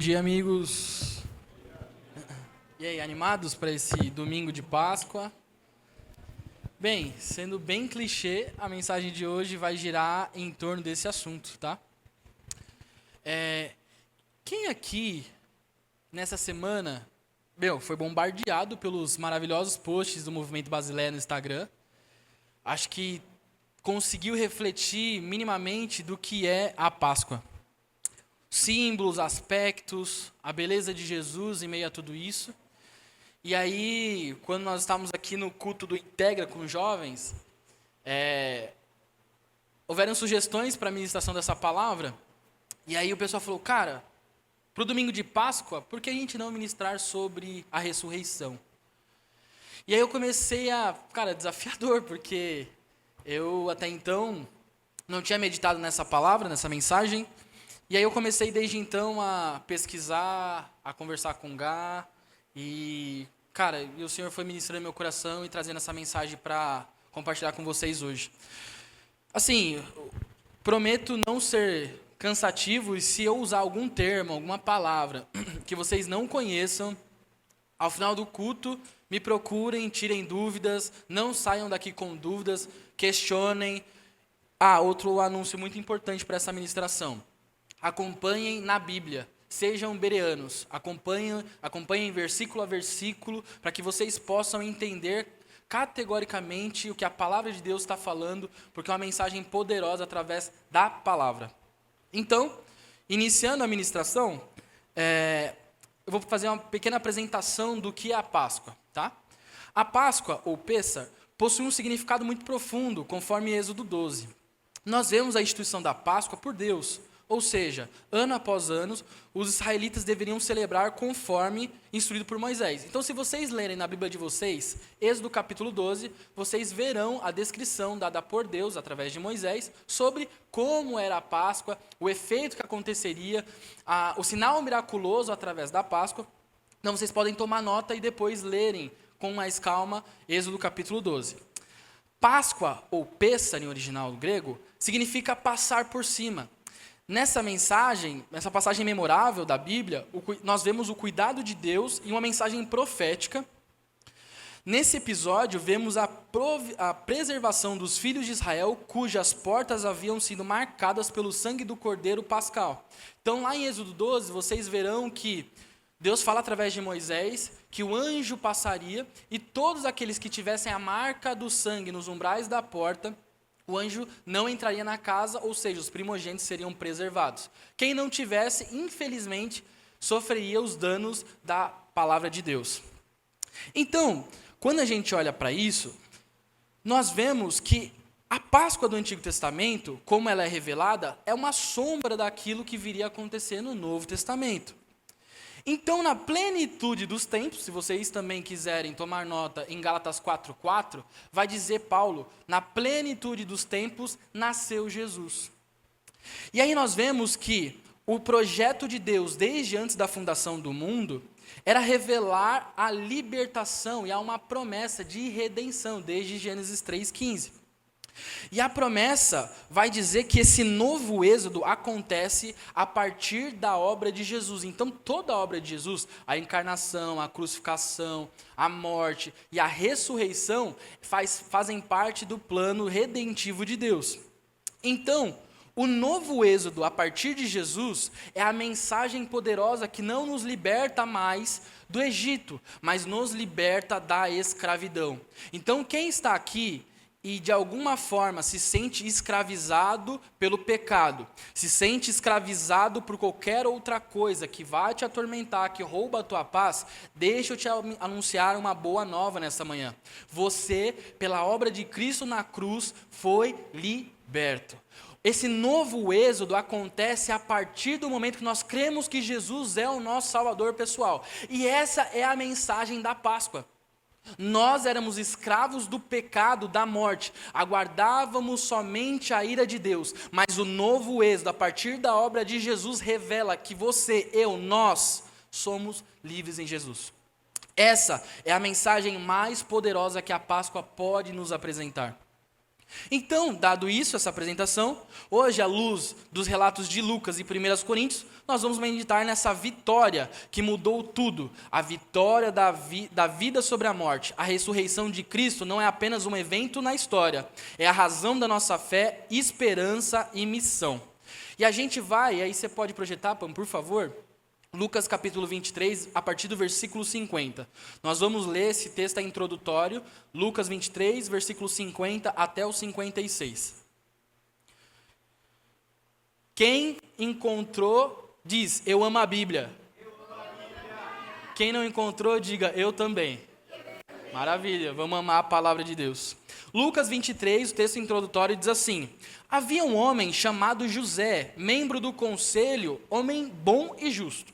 dia, amigos. E aí, animados para esse domingo de Páscoa? Bem, sendo bem clichê, a mensagem de hoje vai girar em torno desse assunto, tá? Quem aqui, nessa semana, foi bombardeado pelos maravilhosos posts do Movimento Basileia no Instagram? Acho que conseguiu refletir minimamente do que é a Páscoa. Símbolos, aspectos, a beleza de Jesus em meio a tudo isso. E aí, quando nós estávamos aqui no culto do Integra com jovens, houveram sugestões para a ministração dessa palavra. E aí o pessoal falou, cara, para o domingo de Páscoa, por que a gente não ministrar sobre a ressurreição? E aí eu comecei desafiador, porque eu até então não tinha meditado nessa palavra, nessa mensagem. E aí eu comecei desde então a pesquisar, a conversar com o Gá. E o Senhor foi ministrando meu coração e trazendo essa mensagem para compartilhar com vocês hoje. Assim, prometo não ser cansativo e se eu usar algum termo, alguma palavra que vocês não conheçam, ao final do culto, me procurem, tirem dúvidas, não saiam daqui com dúvidas, questionem. Outro anúncio muito importante para essa ministração. Acompanhem na Bíblia, sejam bereanos, acompanhem versículo a versículo, para que vocês possam entender categoricamente o que a palavra de Deus está falando, porque é uma mensagem poderosa através da palavra. Então, iniciando a ministração, eu vou fazer uma pequena apresentação do que é a Páscoa, tá? A Páscoa, ou Pêssar, possui um significado muito profundo, conforme Êxodo 12. Nós vemos a instituição da Páscoa por Deus. Ou seja, ano após ano, os israelitas deveriam celebrar conforme instruído por Moisés. Então, se vocês lerem na Bíblia de vocês, Êxodo capítulo 12, vocês verão a descrição dada por Deus, através de Moisés, sobre como era a Páscoa, o efeito que aconteceria, o sinal miraculoso através da Páscoa. Então, vocês podem tomar nota e depois lerem com mais calma Êxodo capítulo 12. Páscoa, ou Pêssar em original grego, significa passar por cima. Nessa mensagem, nessa passagem memorável da Bíblia, nós vemos o cuidado de Deus e uma mensagem profética. Nesse episódio, vemos a preservação dos filhos de Israel, cujas portas haviam sido marcadas pelo sangue do Cordeiro Pascal. Então, lá em Êxodo 12, vocês verão que Deus fala através de Moisés que o anjo passaria e todos aqueles que tivessem a marca do sangue nos umbrais da porta, o anjo não entraria na casa, ou seja, os primogênitos seriam preservados. Quem não tivesse, infelizmente, sofreria os danos da palavra de Deus. Então, quando a gente olha para isso, nós vemos que a Páscoa do Antigo Testamento, como ela é revelada, é uma sombra daquilo que viria a acontecer no Novo Testamento. Então, na plenitude dos tempos, se vocês também quiserem tomar nota, em Gálatas 4:4, vai dizer Paulo, na plenitude dos tempos nasceu Jesus. E aí nós vemos que o projeto de Deus, desde antes da fundação do mundo, era revelar a libertação e há uma promessa de redenção, desde Gênesis 3:15. E a promessa vai dizer que esse novo êxodo acontece a partir da obra de Jesus. Então, toda a obra de Jesus, a encarnação, a crucificação, a morte e a ressurreição, fazem parte do plano redentivo de Deus. Então, o novo êxodo a partir de Jesus é a mensagem poderosa que não nos liberta mais do Egito, mas nos liberta da escravidão. Então, quem está aqui e de alguma forma se sente escravizado pelo pecado, se sente escravizado por qualquer outra coisa que vai te atormentar, que rouba a tua paz, deixa eu te anunciar uma boa nova nessa manhã. Você, pela obra de Cristo na cruz, foi liberto. Esse novo êxodo acontece a partir do momento que nós cremos que Jesus é o nosso Salvador pessoal. E essa é a mensagem da Páscoa. Nós éramos escravos do pecado, da morte, aguardávamos somente a ira de Deus, mas o novo êxodo, a partir da obra de Jesus, revela que você, nós, somos livres em Jesus. Essa é a mensagem mais poderosa que a Páscoa pode nos apresentar. Então, dado isso, essa apresentação, hoje, à luz dos relatos de Lucas e 1 Coríntios, nós vamos meditar nessa vitória que mudou tudo. A vitória da vida sobre a morte. A ressurreição de Cristo não é apenas um evento na história, é a razão da nossa fé, esperança e missão. E a gente vai, aí você pode projetar, Pam, por favor, Lucas capítulo 23, a partir do versículo 50. Nós vamos ler esse texto introdutório, Lucas 23, versículo 50 até o 56. Quem encontrou, diz, eu amo a Bíblia. Quem não encontrou, diga, eu também. Maravilha, vamos amar a palavra de Deus. Lucas 23, o texto introdutório diz assim: havia um homem chamado José, membro do conselho, homem bom e justo,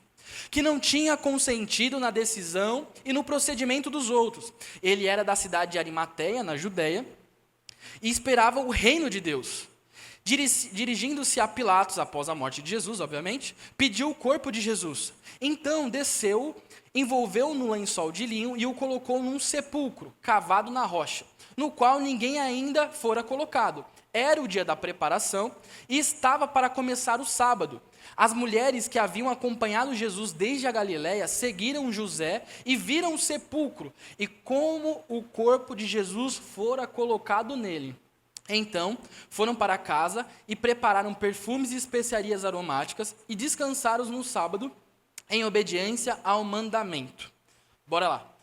que não tinha consentido na decisão e no procedimento dos outros. Ele era da cidade de Arimateia, na Judéia, e esperava o reino de Deus. Dirigindo-se a Pilatos, após a morte de Jesus, obviamente, pediu o corpo de Jesus. Então desceu, envolveu-o no lençol de linho e o colocou num sepulcro, cavado na rocha, no qual ninguém ainda fora colocado. Era o dia da preparação e estava para começar o sábado. As mulheres que haviam acompanhado Jesus desde a Galiléia seguiram José e viram o sepulcro e como o corpo de Jesus fora colocado nele. Então, foram para casa e prepararam perfumes e especiarias aromáticas e descansaram no sábado em obediência ao mandamento. Bora lá.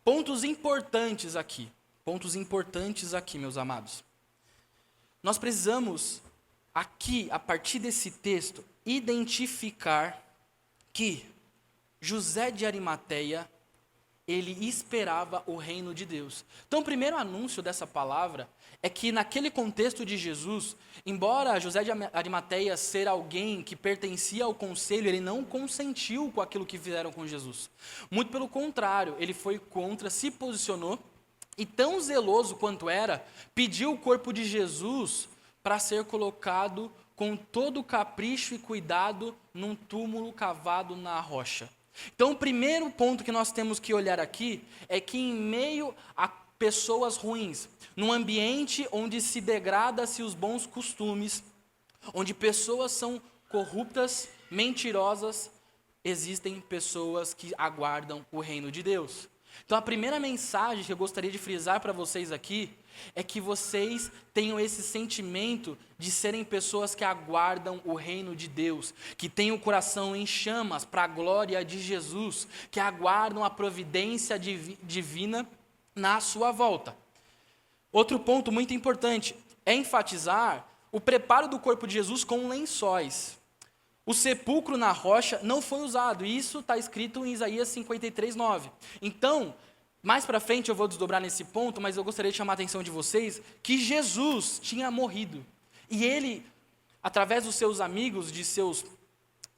Pontos importantes aqui, meus amados. Nós precisamos aqui, a partir desse texto, identificar que José de Arimateia, ele esperava o reino de Deus. Então, o primeiro anúncio dessa palavra é que naquele contexto de Jesus, embora José de Arimateia ser alguém que pertencia ao conselho, ele não consentiu com aquilo que fizeram com Jesus. Muito pelo contrário, ele foi contra, se posicionou, e tão zeloso quanto era, pediu o corpo de Jesus para ser colocado com todo o capricho e cuidado num túmulo cavado na rocha. Então, o primeiro ponto que nós temos que olhar aqui é que em meio a pessoas ruins, num ambiente onde se degrada-se os bons costumes, onde pessoas são corruptas, mentirosas, existem pessoas que aguardam o reino de Deus. Então, a primeira mensagem que eu gostaria de frisar para vocês aqui é que vocês tenham esse sentimento de serem pessoas que aguardam o reino de Deus, que têm o coração em chamas para a glória de Jesus, que aguardam a providência divina na sua volta. Outro ponto muito importante é enfatizar o preparo do corpo de Jesus com lençóis. O sepulcro na rocha não foi usado, isso está escrito em Isaías 53, 9. Então, mais para frente eu vou desdobrar nesse ponto, mas eu gostaria de chamar a atenção de vocês que Jesus tinha morrido. E ele, através dos seus amigos, de seus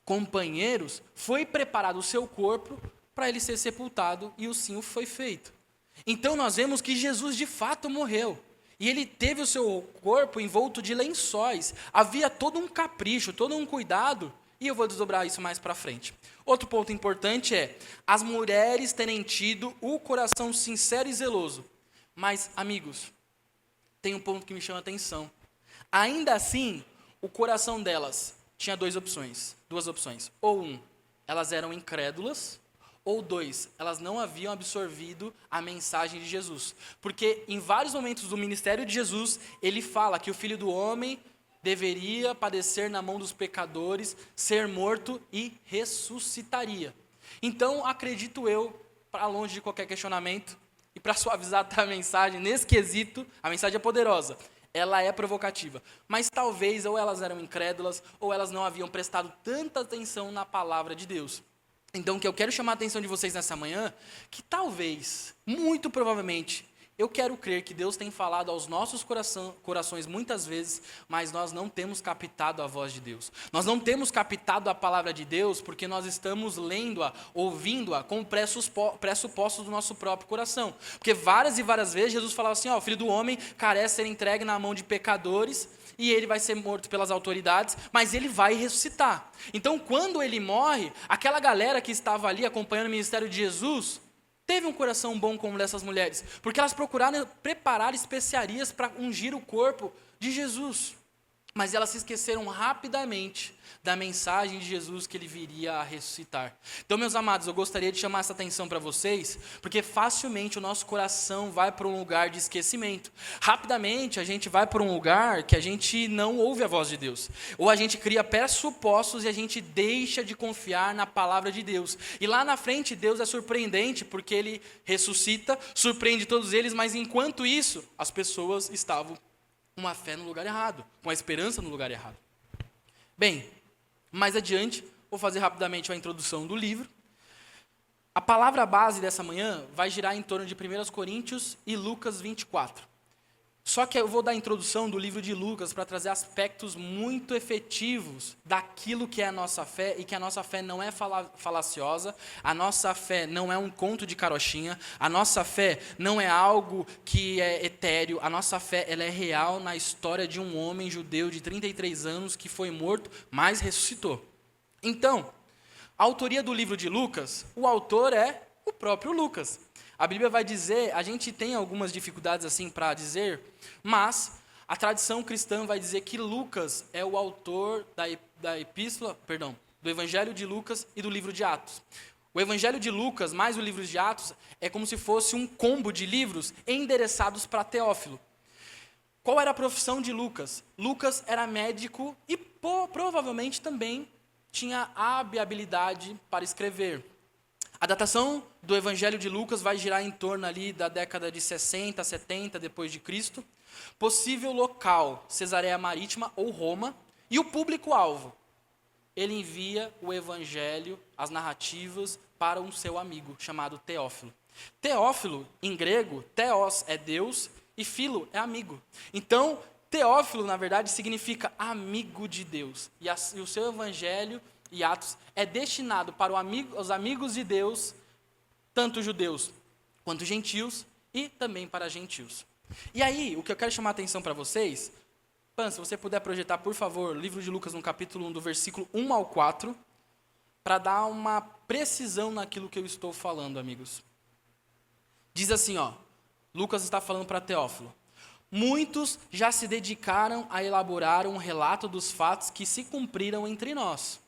companheiros, foi preparado o seu corpo para ele ser sepultado e o sim foi feito. Então nós vemos que Jesus de fato morreu. E ele teve o seu corpo envolto de lençóis. Havia todo um capricho, todo um cuidado. E eu vou desdobrar isso mais para frente. Outro ponto importante é as mulheres terem tido o coração sincero e zeloso. Mas, amigos, tem um ponto que me chama a atenção. Ainda assim, o coração delas tinha duas opções. Ou elas eram incrédulas. Ou 2, elas não haviam absorvido a mensagem de Jesus. Porque em vários momentos do ministério de Jesus, ele fala que o Filho do Homem deveria padecer na mão dos pecadores, ser morto e ressuscitaria. Então, acredito eu, para longe de qualquer questionamento, e para suavizar a mensagem, nesse quesito, a mensagem é poderosa, ela é provocativa. Mas talvez ou elas eram incrédulas, ou elas não haviam prestado tanta atenção na palavra de Deus. Então, o que eu quero chamar a atenção de vocês nessa manhã, que talvez, muito provavelmente, eu quero crer que Deus tem falado aos nossos corações muitas vezes, mas nós não temos captado a voz de Deus. Nós não temos captado a palavra de Deus porque nós estamos lendo-a, ouvindo-a com pressupostos do nosso próprio coração. Porque várias e várias vezes Jesus falava assim, o Filho do Homem carece ser entregue na mão de pecadores, e ele vai ser morto pelas autoridades, mas ele vai ressuscitar. Então, quando ele morre, aquela galera que estava ali acompanhando o ministério de Jesus, teve um coração bom como o dessas mulheres, porque elas procuraram preparar especiarias para ungir o corpo de Jesus. Mas elas se esqueceram rapidamente da mensagem de Jesus que ele viria a ressuscitar. Então, meus amados, eu gostaria de chamar essa atenção para vocês, porque facilmente o nosso coração vai para um lugar de esquecimento. Rapidamente a gente vai para um lugar que a gente não ouve a voz de Deus. Ou a gente cria pressupostos e a gente deixa de confiar na palavra de Deus. E lá na frente Deus é surpreendente, porque ele ressuscita, surpreende todos eles, mas enquanto isso, as pessoas estavam uma fé no lugar errado, com a esperança no lugar errado. Bem, mais adiante, vou fazer rapidamente a introdução do livro. A palavra base dessa manhã vai girar em torno de 1 Coríntios e Lucas 24. Só que eu vou dar a introdução do livro de Lucas para trazer aspectos muito efetivos daquilo que é a nossa fé, e que a nossa fé não é falaciosa, a nossa fé não é um conto de carochinha, a nossa fé não é algo que é etéreo, a nossa fé ela é real na história de um homem judeu de 33 anos que foi morto, mas ressuscitou. Então, a autoria do livro de Lucas, o autor é o próprio Lucas. A Bíblia vai dizer, a gente tem algumas dificuldades assim para dizer, mas a tradição cristã vai dizer que Lucas é o autor do Evangelho de Lucas e do livro de Atos. O Evangelho de Lucas mais o livro de Atos é como se fosse um combo de livros endereçados para Teófilo. Qual era a profissão de Lucas? Lucas era médico e provavelmente também tinha habilidade para escrever. A datação do Evangelho de Lucas vai girar em torno ali da década de 60, 70 depois de Cristo. Possível local, Cesareia Marítima ou Roma. E o público-alvo, ele envia o Evangelho, as narrativas, para um seu amigo, chamado Teófilo. Teófilo, em grego, theos é Deus e philo é amigo. Então, Teófilo, na verdade, significa amigo de Deus. E o seu Evangelho e Atos é destinado para os amigos de Deus, tanto judeus quanto gentios, e também para gentios. E aí, o que eu quero chamar a atenção para vocês, Pan, se você puder projetar, por favor, o livro de Lucas no capítulo 1, do versículo 1 ao 4, para dar uma precisão naquilo que eu estou falando, amigos. Diz assim, Lucas está falando para Teófilo: muitos já se dedicaram a elaborar um relato dos fatos que se cumpriram entre nós,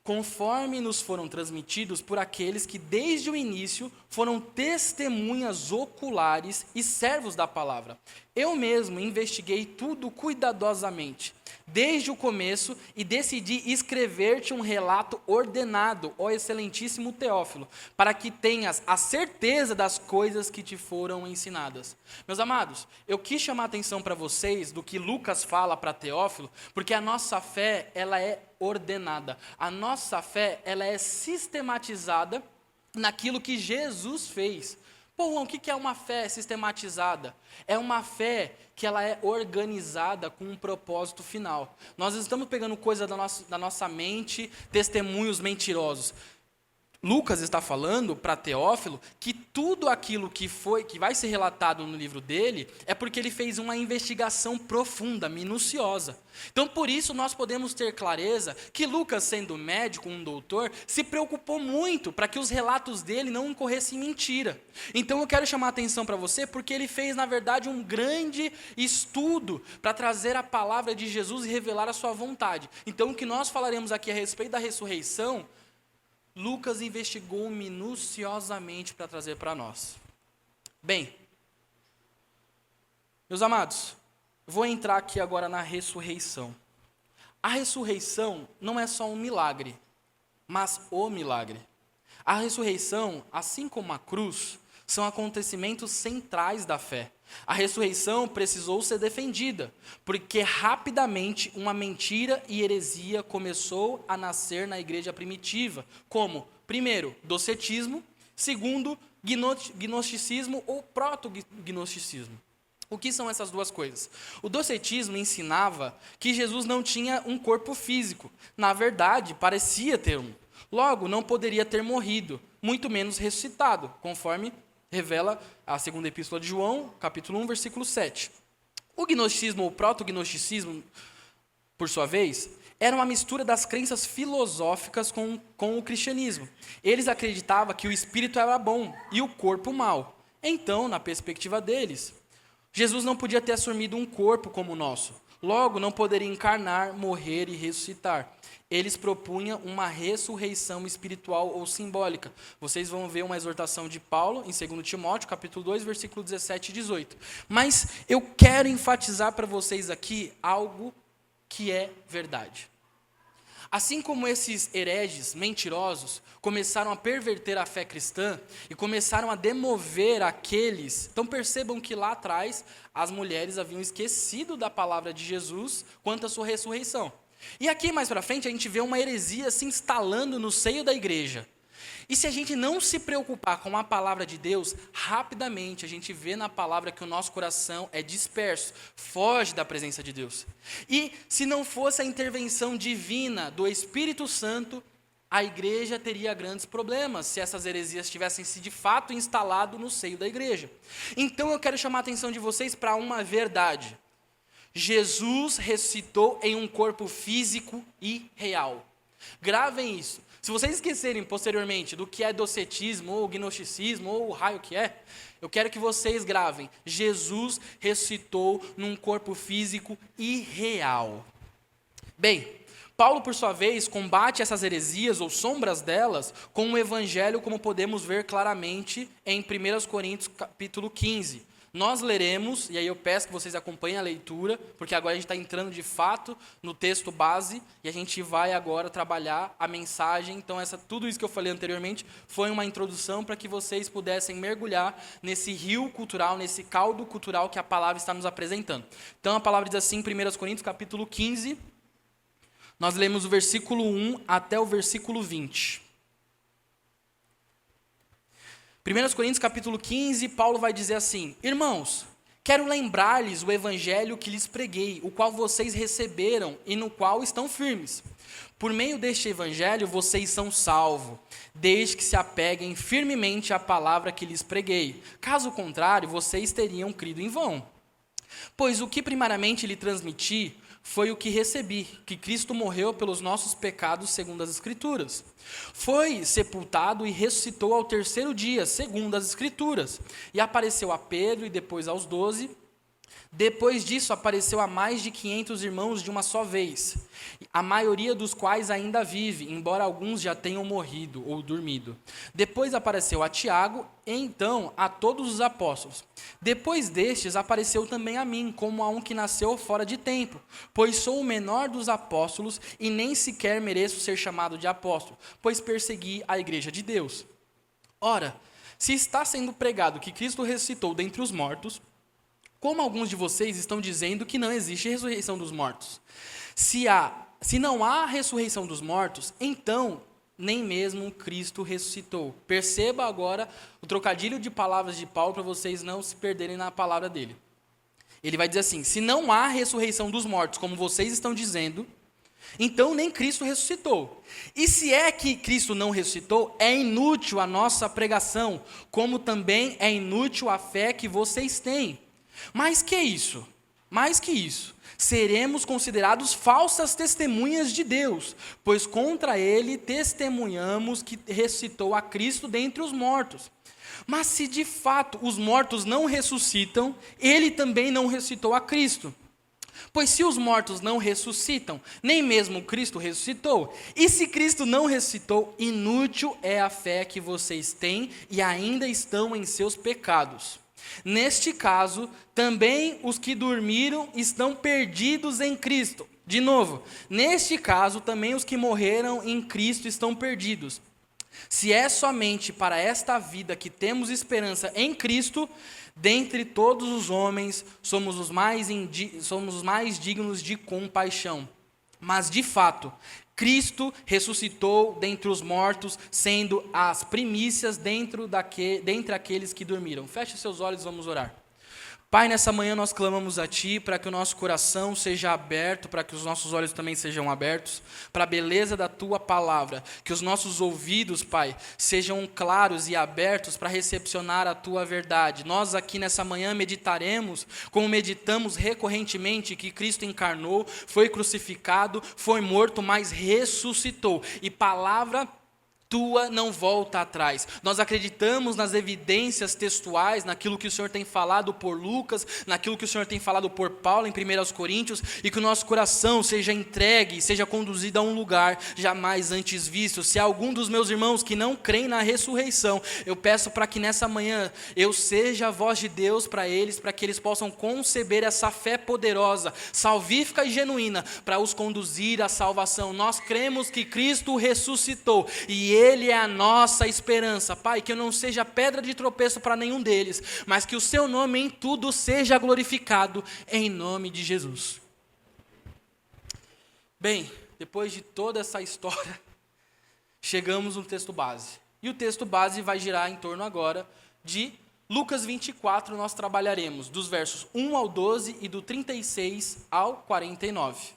conforme nos foram transmitidos por aqueles que desde o início foram testemunhas oculares e servos da palavra. Eu mesmo investiguei tudo cuidadosamente, desde o começo, e decidi escrever-te um relato ordenado, ó excelentíssimo Teófilo, para que tenhas a certeza das coisas que te foram ensinadas. Meus amados, eu quis chamar a atenção para vocês do que Lucas fala para Teófilo, porque a nossa fé, ela é ordenada. A nossa fé, ela é sistematizada naquilo que Jesus fez. Pô, Juan, o que é uma fé sistematizada? É uma fé que ela é organizada com um propósito final. Nós estamos pegando coisa da nossa mente, testemunhos mentirosos. Lucas está falando para Teófilo que tudo aquilo que vai ser relatado no livro dele é porque ele fez uma investigação profunda, minuciosa. Então, por isso, nós podemos ter clareza que Lucas, sendo médico, um doutor, se preocupou muito para que os relatos dele não incorressem em mentira. Então, eu quero chamar a atenção para você porque ele fez, na verdade, um grande estudo para trazer a palavra de Jesus e revelar a sua vontade. Então, o que nós falaremos aqui a respeito da ressurreição, Lucas investigou minuciosamente para trazer para nós. Bem, meus amados, vou entrar aqui agora na ressurreição. A ressurreição não é só um milagre, mas o milagre. A ressurreição, assim como a cruz, são acontecimentos centrais da fé. A ressurreição precisou ser defendida, porque rapidamente uma mentira e heresia começou a nascer na igreja primitiva, como, primeiro, docetismo, segundo, gnosticismo ou proto-gnosticismo. O que são essas duas coisas? O docetismo ensinava que Jesus não tinha um corpo físico. Na verdade, parecia ter um. Logo, não poderia ter morrido, muito menos ressuscitado, conforme revela a segunda epístola de João, capítulo 1, versículo 7. O gnosticismo ou proto-gnosticismo, por sua vez, Era uma mistura das crenças filosóficas com o cristianismo. Eles acreditavam que o espírito era bom e o corpo mal. Então, na perspectiva deles, Jesus não podia ter assumido um corpo como o nosso. Logo, não poderia encarnar, morrer e ressuscitar. Eles propunham uma ressurreição espiritual ou simbólica. Vocês vão ver uma exortação de Paulo em 2 Timóteo, capítulo 2, versículo 17 e 18. Mas eu quero enfatizar para vocês aqui algo que é verdade. Assim como esses hereges mentirosos começaram a perverter a fé cristã e começaram a demover aqueles... Então percebam que lá atrás as mulheres haviam esquecido da palavra de Jesus quanto à sua ressurreição. E aqui mais para frente a gente vê uma heresia se instalando no seio da igreja. E se a gente não se preocupar com a palavra de Deus, rapidamente a gente vê na palavra que o nosso coração é disperso, foge da presença de Deus. E se não fosse a intervenção divina do Espírito Santo, a igreja teria grandes problemas se essas heresias tivessem se de fato instalado no seio da igreja. Então eu quero chamar a atenção de vocês para uma verdade. Jesus ressuscitou em um corpo físico e real. Gravem isso. Se vocês esquecerem posteriormente do que é docetismo, ou gnosticismo, ou o raio que é, eu quero que vocês gravem. Jesus ressuscitou num corpo físico e real. Bem, Paulo, por sua vez, combate essas heresias ou sombras delas com o evangelho, como podemos ver claramente em 1 Coríntios capítulo 15. Nós leremos, e aí eu peço que vocês acompanhem a leitura, porque agora a gente está entrando de fato no texto base, e a gente vai agora trabalhar a mensagem. Então tudo isso que eu falei anteriormente foi uma introdução para que vocês pudessem mergulhar nesse rio cultural, nesse caldo cultural que a palavra está nos apresentando. Então a palavra diz assim, 1 Coríntios capítulo 15, nós lemos o versículo 1 até o versículo 20. 1 Coríntios capítulo 15, Paulo vai dizer assim: Irmãos, quero lembrar-lhes o evangelho que lhes preguei, o qual vocês receberam e no qual estão firmes. Por meio deste evangelho vocês são salvos, desde que se apeguem firmemente à palavra que lhes preguei. Caso contrário, vocês teriam crido em vão. Pois o que primariamente lhe transmiti foi o que recebi, que Cristo morreu pelos nossos pecados segundo as Escrituras. Foi sepultado e ressuscitou ao terceiro dia, segundo as Escrituras. E apareceu a Pedro e depois aos 12. Depois disso, apareceu a mais de 500 irmãos de uma só vez, a maioria dos quais ainda vive, embora alguns já tenham morrido ou dormido. Depois apareceu a Tiago, e então a todos os apóstolos. Depois destes, apareceu também a mim, como a um que nasceu fora de tempo, pois sou o menor dos apóstolos e nem sequer mereço ser chamado de apóstolo, pois persegui a igreja de Deus. Ora, se está sendo pregado que Cristo ressuscitou dentre os mortos, como alguns de vocês estão dizendo que não existe ressurreição dos mortos? Se não há ressurreição dos mortos, então nem mesmo Cristo ressuscitou. Perceba agora o trocadilho de palavras de Paulo para vocês não se perderem na palavra dele. Ele vai dizer assim: se não há ressurreição dos mortos, como vocês estão dizendo, então nem Cristo ressuscitou. E se é que Cristo não ressuscitou, é inútil a nossa pregação, como também é inútil a fé que vocês têm. Mais que isso, seremos considerados falsas testemunhas de Deus, pois contra ele testemunhamos que ressuscitou a Cristo dentre os mortos. Mas se de fato os mortos não ressuscitam, ele também não ressuscitou a Cristo. Pois se os mortos não ressuscitam, nem mesmo Cristo ressuscitou. E se Cristo não ressuscitou, inútil é a fé que vocês têm e ainda estão em seus pecados. Neste caso, também os que dormiram estão perdidos em Cristo. De novo, neste caso, também os que morreram em Cristo estão perdidos. Se é somente para esta vida que temos esperança em Cristo, dentre todos os homens, somos os mais dignos de compaixão. Mas, de fato, Cristo ressuscitou dentre os mortos, sendo as primícias dentre aqueles que dormiram. Feche seus olhos e vamos orar. Pai, nessa manhã nós clamamos a Ti para que o nosso coração seja aberto, para que os nossos olhos também sejam abertos, para a beleza da Tua palavra, que os nossos ouvidos, Pai, sejam claros e abertos para recepcionar a Tua verdade. Nós aqui nessa manhã meditaremos, como meditamos recorrentemente, que Cristo encarnou, foi crucificado, foi morto, mas ressuscitou, e palavra Tua não volta atrás. Nós acreditamos nas evidências textuais, naquilo que o Senhor tem falado por Lucas, naquilo que o Senhor tem falado por Paulo em 1 Coríntios, e que o nosso coração seja entregue, seja conduzido a um lugar jamais antes visto. Se há algum dos meus irmãos que não creem na ressurreição, eu peço para que nessa manhã eu seja a voz de Deus para que eles possam conceber essa fé poderosa, salvífica e genuína, para os conduzir à salvação. Nós cremos que Cristo ressuscitou, e Ele é a nossa esperança. Pai, que eu não seja pedra de tropeço para nenhum deles, mas que o Seu nome em tudo seja glorificado, em nome de Jesus. Bem, depois de toda essa história, chegamos no texto base. E o texto base vai girar em torno agora de Lucas 24, nós trabalharemos dos versos 1 ao 12 e do 36 ao 49.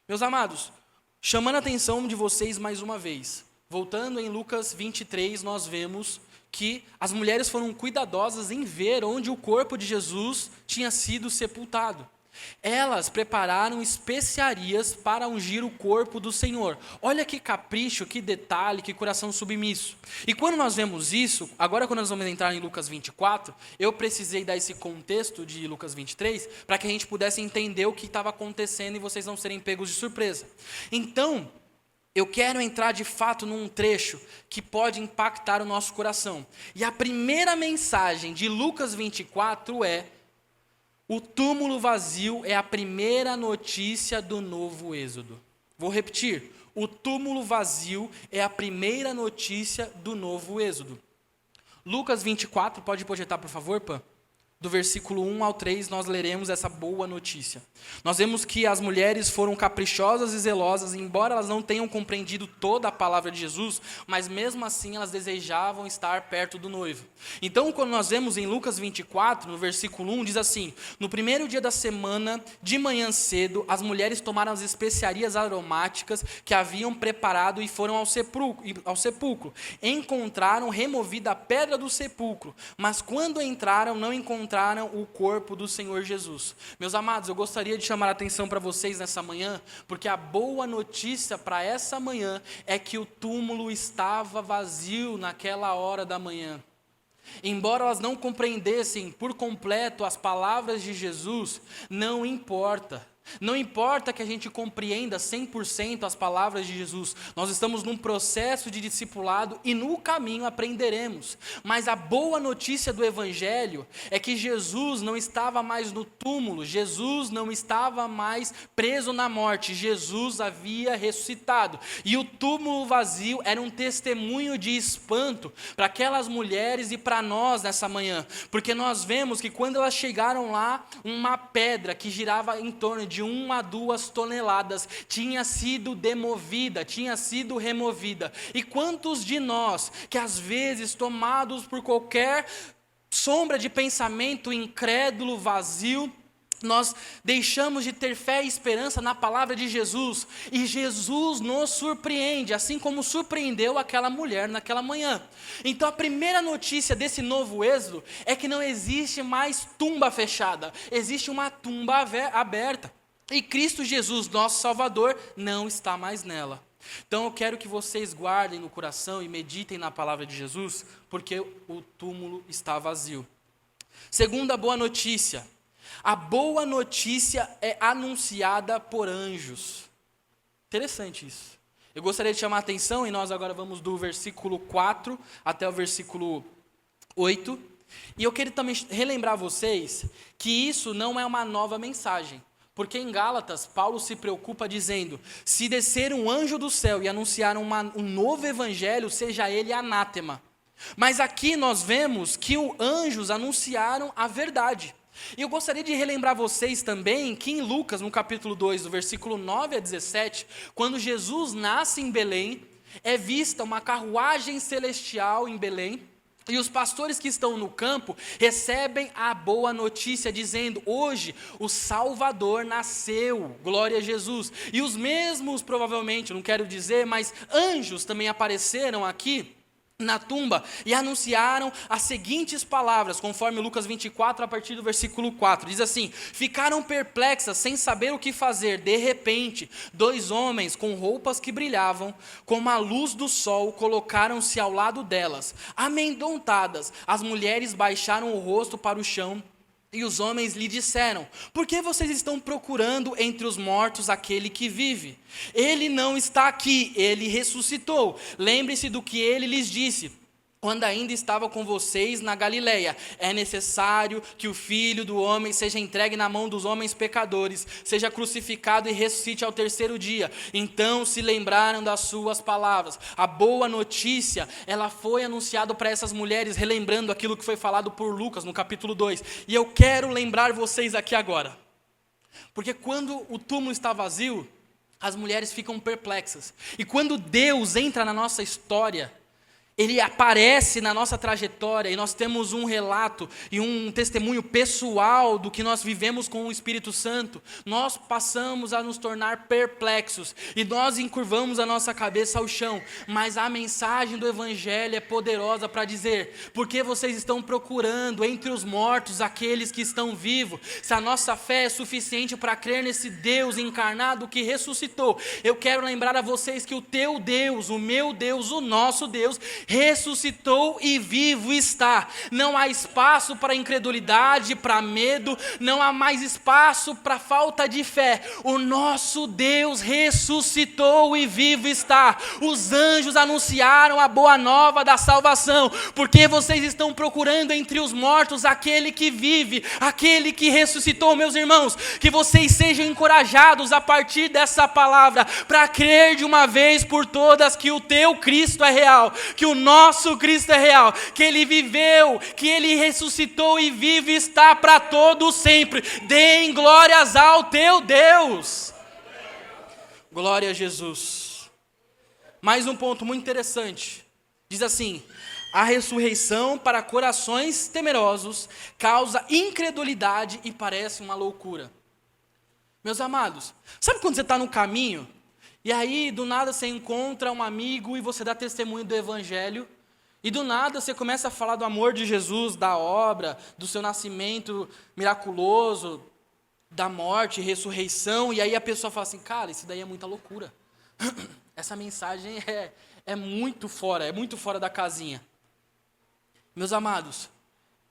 Meus amados, chamando a atenção de vocês mais uma vez, voltando em Lucas 23, nós vemos que as mulheres foram cuidadosas em ver onde o corpo de Jesus tinha sido sepultado. Elas prepararam especiarias para ungir o corpo do Senhor. Olha que capricho, que detalhe, que coração submisso. E quando nós vemos isso, agora quando nós vamos entrar em Lucas 24, eu precisei dar esse contexto de Lucas 23, para que a gente pudesse entender o que estava acontecendo e vocês não serem pegos de surpresa. Então, eu quero entrar de fato num trecho que pode impactar o nosso coração. E a primeira mensagem de Lucas 24 é: o túmulo vazio é a primeira notícia do novo êxodo. Vou repetir. O túmulo vazio é a primeira notícia do novo êxodo. Lucas 24, pode projetar, por favor, Pã? Do versículo 1 ao 3, nós leremos essa boa notícia. Nós vemos que as mulheres foram caprichosas e zelosas, embora elas não tenham compreendido toda a palavra de Jesus, mas mesmo assim elas desejavam estar perto do noivo. Então, quando nós vemos em Lucas 24, no versículo 1, diz assim: no primeiro dia da semana, de manhã cedo, as mulheres tomaram as especiarias aromáticas que haviam preparado e foram ao sepulcro. Encontraram removida a pedra do sepulcro, mas quando entraram, não encontraram o corpo do Senhor Jesus. Meus amados, eu gostaria de chamar a atenção para vocês nessa manhã, porque a boa notícia para essa manhã é que o túmulo estava vazio naquela hora da manhã. Embora elas não compreendessem por completo as palavras de Jesus, não importa. Não importa que a gente compreenda 100% as palavras de Jesus, nós estamos num processo de discipulado e no caminho aprenderemos. Mas a boa notícia do Evangelho é que Jesus não estava mais no túmulo, Jesus não estava mais preso na morte, Jesus havia ressuscitado. E o túmulo vazio era um testemunho de espanto para aquelas mulheres e para nós nessa manhã, porque nós vemos que quando elas chegaram lá, uma pedra que girava em torno de 1 a 2 toneladas, tinha sido demovida, tinha sido removida. E quantos de nós, que às vezes tomados por qualquer sombra de pensamento incrédulo, vazio, nós deixamos de ter fé e esperança na palavra de Jesus, e Jesus nos surpreende, assim como surpreendeu aquela mulher naquela manhã. Então a primeira notícia desse novo êxodo é que não existe mais tumba fechada, existe uma tumba aberta. E Cristo Jesus, nosso Salvador, não está mais nela. Então eu quero que vocês guardem no coração e meditem na palavra de Jesus, porque o túmulo está vazio. Segunda boa notícia. A boa notícia é anunciada por anjos. Interessante isso. Eu gostaria de chamar a atenção, e nós agora vamos do versículo 4 até o versículo 8. E eu quero também relembrar vocês que isso não é uma nova mensagem. Porque em Gálatas, Paulo se preocupa dizendo: se descer um anjo do céu e anunciar um novo evangelho, seja ele anátema. Mas aqui nós vemos que os anjos anunciaram a verdade. E eu gostaria de relembrar vocês também que em Lucas, no capítulo 2, do versículo 9 a 17, quando Jesus nasce em Belém, é vista uma carruagem celestial em Belém, E os pastores que estão no campo recebem a boa notícia, dizendo: hoje o Salvador nasceu, glória a Jesus. E os mesmos, provavelmente, não quero dizer, mas anjos também apareceram aqui na tumba e anunciaram as seguintes palavras, conforme Lucas 24, a partir do versículo 4, diz assim: ficaram perplexas, sem saber o que fazer. De repente, 2 homens com roupas que brilhavam, como a luz do sol, colocaram-se ao lado delas. Amedrontadas, as mulheres baixaram o rosto para o chão, e os homens lhe disseram: por que vocês estão procurando entre os mortos aquele que vive? Ele não está aqui, ele ressuscitou. Lembre-se do que ele lhes disse quando ainda estava com vocês na Galileia: é necessário que o Filho do Homem seja entregue na mão dos homens pecadores, seja crucificado e ressuscite ao 3º dia. Então se lembraram das suas palavras. A boa notícia, ela foi anunciada para essas mulheres, relembrando aquilo que foi falado por Lucas no capítulo 2. E eu quero lembrar vocês aqui agora, porque quando o túmulo está vazio, as mulheres ficam perplexas. E quando Deus entra na nossa história, Ele aparece na nossa trajetória, e nós temos um relato e um testemunho pessoal do que nós vivemos com o Espírito Santo. Nós passamos a nos tornar perplexos, e nós encurvamos a nossa cabeça ao chão. Mas a mensagem do Evangelho é poderosa para dizer: por que vocês estão procurando entre os mortos aqueles que estão vivos? Se a nossa fé é suficiente para crer nesse Deus encarnado que ressuscitou, eu quero lembrar a vocês que o teu Deus, o meu Deus, o nosso Deus, ressuscitou e vivo está. Não há espaço para incredulidade, para medo, não há mais espaço para falta de fé. O nosso Deus ressuscitou e vivo está. Os anjos anunciaram a boa nova da salvação. Porque vocês estão procurando entre os mortos aquele que vive, aquele que ressuscitou. Meus irmãos, que vocês sejam encorajados a partir dessa palavra, para crer de uma vez por todas que o teu Cristo é real, que o nosso Cristo é real, que Ele viveu, que Ele ressuscitou e vive está para todo sempre. Deem glórias ao teu Deus. Glória a Jesus. Mais um ponto muito interessante. Diz assim: a ressurreição para corações temerosos causa incredulidade e parece uma loucura. Meus amados, sabe quando você está no caminho, e aí do nada você encontra um amigo e você dá testemunho do Evangelho, e do nada você começa a falar do amor de Jesus, da obra, do seu nascimento miraculoso, da morte, ressurreição, e aí a pessoa fala assim: cara, isso daí é muita loucura. Essa mensagem é muito fora da casinha. Meus amados,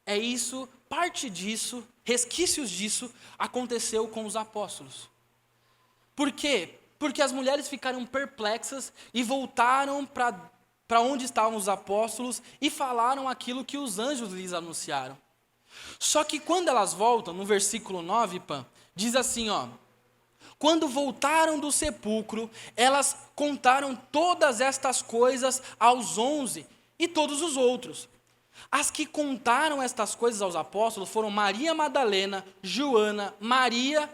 é isso, parte disso, resquícios disso, aconteceu com os apóstolos. Por quê? Porque as mulheres ficaram perplexas e voltaram para onde estavam os apóstolos e falaram aquilo que os anjos lhes anunciaram. Só que quando elas voltam, no versículo 9, diz assim, ó: quando voltaram do sepulcro, elas contaram todas estas coisas aos 11 e todos os outros. As que contaram estas coisas aos apóstolos foram Maria Madalena, Joana, Maria,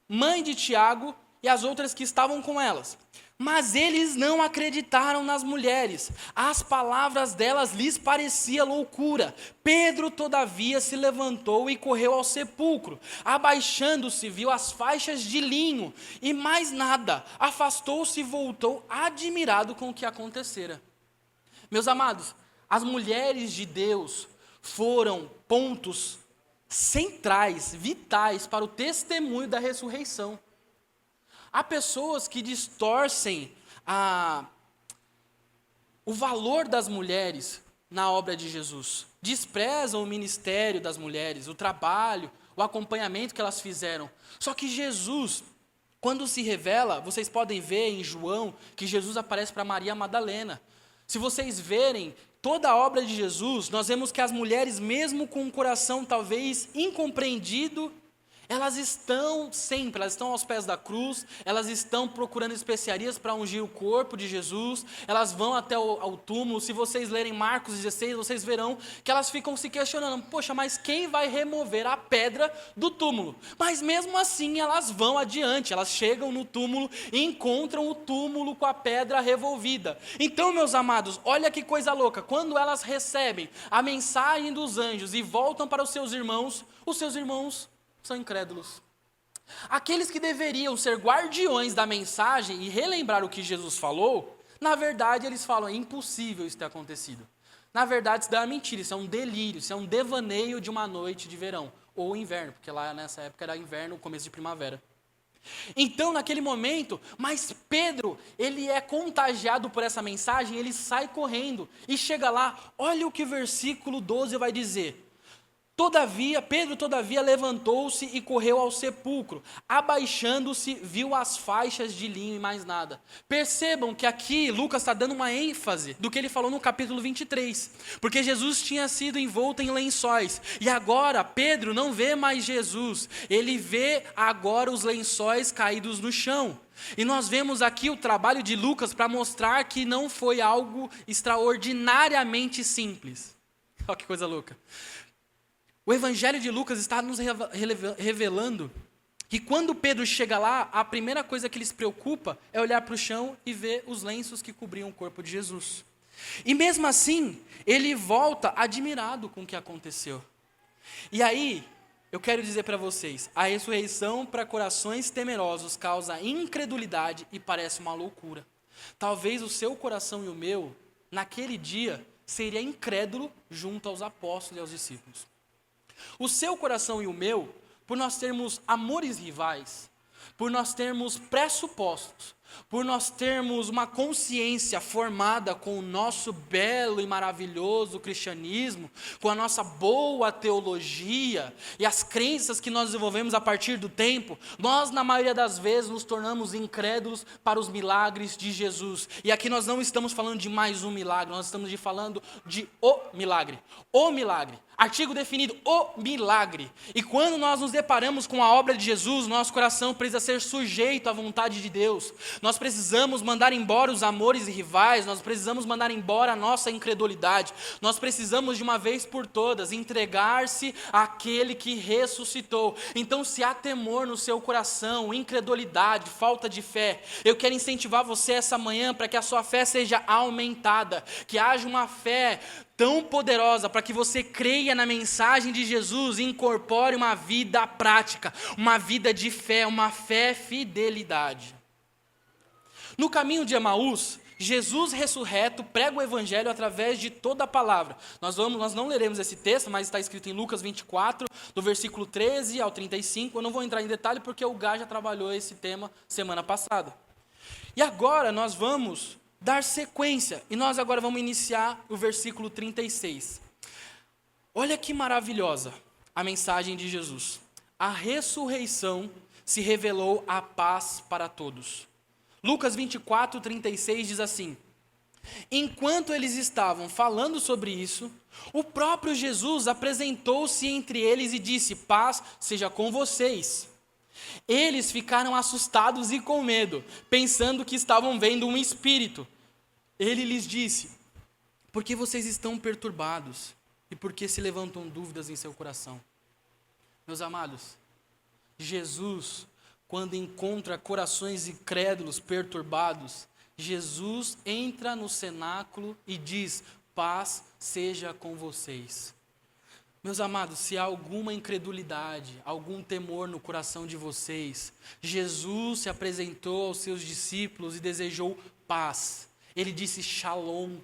mãe de Tiago, e as outras que estavam com elas. Mas eles não acreditaram nas mulheres. As palavras delas lhes parecia loucura. Pedro, todavia, se levantou e correu ao sepulcro. Abaixando-se, viu as faixas de linho e mais nada. Afastou-se e voltou admirado com o que acontecera. Meus amados, as mulheres de Deus foram pontos centrais, vitais para o testemunho da ressurreição. Há pessoas que distorcem o valor das mulheres na obra de Jesus. Desprezam o ministério das mulheres, o trabalho, o acompanhamento que elas fizeram. Só que Jesus, quando se revela, vocês podem ver em João, que Jesus aparece para Maria Madalena. Se vocês verem toda a obra de Jesus, nós vemos que as mulheres, mesmo com um coração talvez incompreendido, Elas estão sempre, elas estão aos pés da cruz, elas estão procurando especiarias para ungir o corpo de Jesus, elas vão até ao túmulo. Se vocês lerem Marcos 16, vocês verão que elas ficam se questionando, poxa, mas quem vai remover a pedra do túmulo? Mas mesmo assim elas vão adiante, elas chegam no túmulo e encontram o túmulo com a pedra revolvida. Então, meus amados, olha que coisa louca, quando elas recebem a mensagem dos anjos e voltam para os seus irmãos são incrédulos. Aqueles que deveriam ser guardiões da mensagem e relembrar o que Jesus falou, na verdade eles falam, é impossível isso ter acontecido. Na verdade isso daí é uma mentira, isso é um delírio, isso é um devaneio de uma noite de verão, ou inverno, porque lá nessa época era inverno, começo de primavera. Então naquele momento, mas Pedro, ele é contagiado por essa mensagem, ele sai correndo e chega lá, olha o que o versículo 12 vai dizer. Pedro, todavia, levantou-se e correu ao sepulcro. Abaixando-se, viu as faixas de linho e mais nada. Percebam que aqui Lucas está dando uma ênfase do que ele falou no capítulo 23. Porque Jesus tinha sido envolto em lençóis. E agora Pedro não vê mais Jesus. Ele vê agora os lençóis caídos no chão. E nós vemos aqui o trabalho de Lucas para mostrar que não foi algo extraordinariamente simples. Olha que coisa louca. O Evangelho de Lucas está nos revelando que quando Pedro chega lá, a primeira coisa que ele se preocupa é olhar para o chão e ver os lenços que cobriam o corpo de Jesus. E mesmo assim, ele volta admirado com o que aconteceu. E aí, eu quero dizer para vocês, a ressurreição para corações temerosos causa incredulidade e parece uma loucura. Talvez o seu coração e o meu, naquele dia, seria incrédulo junto aos apóstolos e aos discípulos. O seu coração e o meu, por nós termos amores rivais, por nós termos pressupostos, por nós termos uma consciência formada com o nosso belo e maravilhoso cristianismo, com a nossa boa teologia e as crenças que nós desenvolvemos a partir do tempo, nós, na maioria das vezes, nos tornamos incrédulos para os milagres de Jesus. E aqui nós não estamos falando de mais um milagre, nós estamos falando de o milagre. O milagre. Artigo definido, o milagre. E quando nós nos deparamos com a obra de Jesus, nosso coração precisa ser sujeito à vontade de Deus. Nós precisamos mandar embora os amores rivais, nós precisamos mandar embora a nossa incredulidade. Nós precisamos de uma vez por todas entregar-se àquele que ressuscitou. Então, se há temor no seu coração, incredulidade, falta de fé, eu quero incentivar você essa manhã para que a sua fé seja aumentada, que haja uma fé tão poderosa para que você creia na mensagem de Jesus e incorpore uma vida prática, uma vida de fé, uma fé fidelidade. No caminho de Emaús, Jesus ressurreto prega o evangelho através de toda a palavra. Nós não leremos esse texto, mas está escrito em Lucas 24, do versículo 13 ao 35. Eu não vou entrar em detalhe porque o Gá já trabalhou esse tema semana passada. E agora nós vamos dar sequência, e nós agora vamos iniciar o versículo 36. Olha que maravilhosa a mensagem de Jesus. A ressurreição se revelou a paz para todos. Lucas 24, 36 diz assim: enquanto eles estavam falando sobre isso, o próprio Jesus apresentou-se entre eles e disse: paz seja com vocês. Eles ficaram assustados e com medo, pensando que estavam vendo um espírito. Ele lhes disse: por que vocês estão perturbados? E por que se levantam dúvidas em seu coração? Meus amados, Jesus, quando encontra corações incrédulos, perturbados, Jesus entra no cenáculo e diz: paz seja com vocês. Meus amados, se há alguma incredulidade, algum temor no coração de vocês, Jesus se apresentou aos seus discípulos e desejou paz. Ele disse shalom.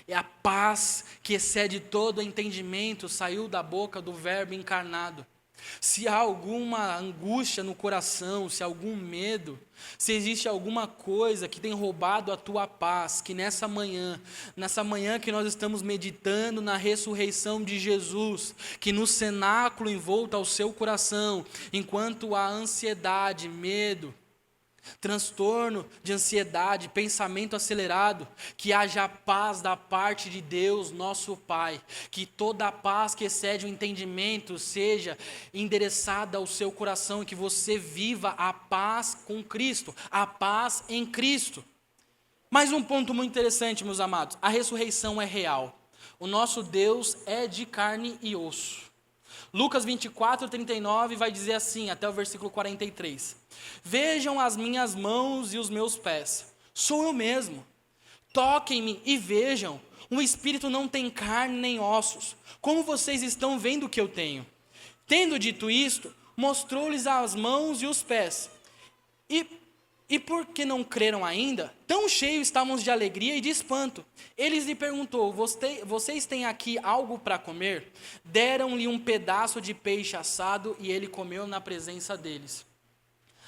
É a paz que excede todo entendimento, saiu da boca do Verbo encarnado. Se há alguma angústia no coração, se há algum medo, se existe alguma coisa que tem roubado a tua paz, que nessa manhã que nós estamos meditando na ressurreição de Jesus, que no cenáculo envolto ao seu coração, enquanto há ansiedade, medo, transtorno de ansiedade, pensamento acelerado, que haja paz da parte de Deus, nosso Pai, que toda a paz que excede o entendimento seja endereçada ao seu coração, e que você viva a paz com Cristo, a paz em Cristo. Mais um ponto muito interessante, meus amados, a ressurreição é real, o nosso Deus é de carne e osso. Lucas 24, 39 vai dizer assim, até o versículo 43. Vejam as minhas mãos e os meus pés, sou eu mesmo. Toquem-me e vejam, o espírito não tem carne nem ossos, como vocês estão vendo que eu tenho. Tendo dito isto, mostrou-lhes as mãos e os pés. E por que não creram ainda? Tão cheios estávamos de alegria e de espanto. Eles lhe perguntou, vocês têm aqui algo para comer? Deram-lhe um pedaço de peixe assado e ele comeu na presença deles.